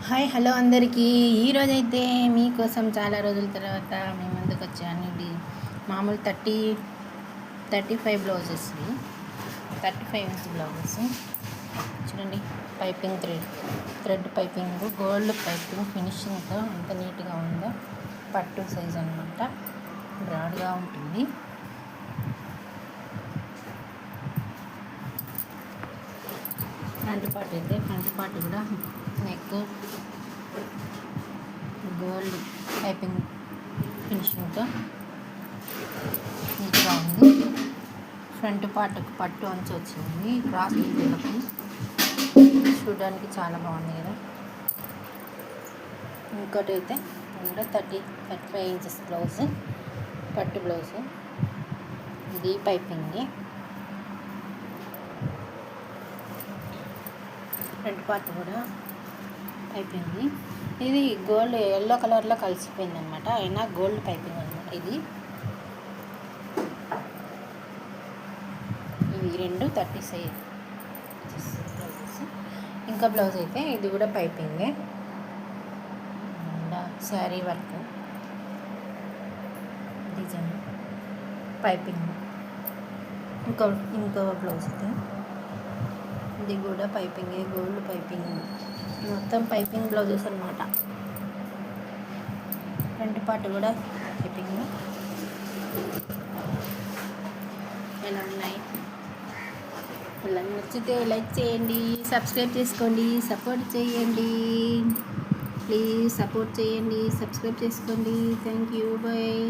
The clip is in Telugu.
హాయ్ హలో అందరికీ. ఈరోజైతే మీకోసం చాలా రోజుల తర్వాత మీ ముందుకు వచ్చాను. ఇది మామూలు 35 బ్లౌజెస్వి, 35 ఇంచ్ బ్లౌజెస్ చూడండి. Piping thread piping, gold piping ఫినిషింగ్తో ఎంత నీట్గా ఉందో. పట్టు సైజ్ అనమాట, బ్రాడ్గా ఉంటుంది. ఫ్రంట్ పార్ట్ కూడా నెక్ గోల్డ్ పైపింగ్ ఫినిషింగ్తో నీట్గా ఉంది. ఫ్రంట్ పార్ట్కి పట్టు అంచు వచ్చింది. క్రాస్ వీళ్ళకి చూడడానికి చాలా బాగుంది కదా. ఇంకోటి అయితే కూడా 35 ఇంచెస్ బ్లౌజ్, పట్టు బ్లౌజ్. ఇది పైపింగ్. ఫ్రంట్ పార్ట్ కూడా అయిపోయింది. ఇది గోల్డ్ ఎల్లో కలర్లో కలిసిపోయింది అనమాట, అయినా గోల్డ్ పైపింగ్ అనమాట. ఇవి రెండు 36 బ్లౌజెస్. ఇంకా బ్లౌజ్ అయితే ఇది కూడా పైపింగే, శారీ వర్క్ డిజైన్ పైపింగ్. ఇంకో బ్లౌజ్ అయితే ఇది కూడా పైపింగే, గోల్డ్ పైపింగ్. మొత్తం పైపింగ్ బ్లౌజెస్ అనమాట. ఫ్రంట్ పార్ట్ కూడా పైపింగ్. ఎలా ఉన్నాయి? ఇలా నచ్చితే లైక్ చేయండి, సబ్స్క్రైబ్ చేసుకోండి, సపోర్ట్ చేయండి. ప్లీజ్ సపోర్ట్ చేయండి, సబ్స్క్రైబ్ చేసుకోండి. Thank you, bye.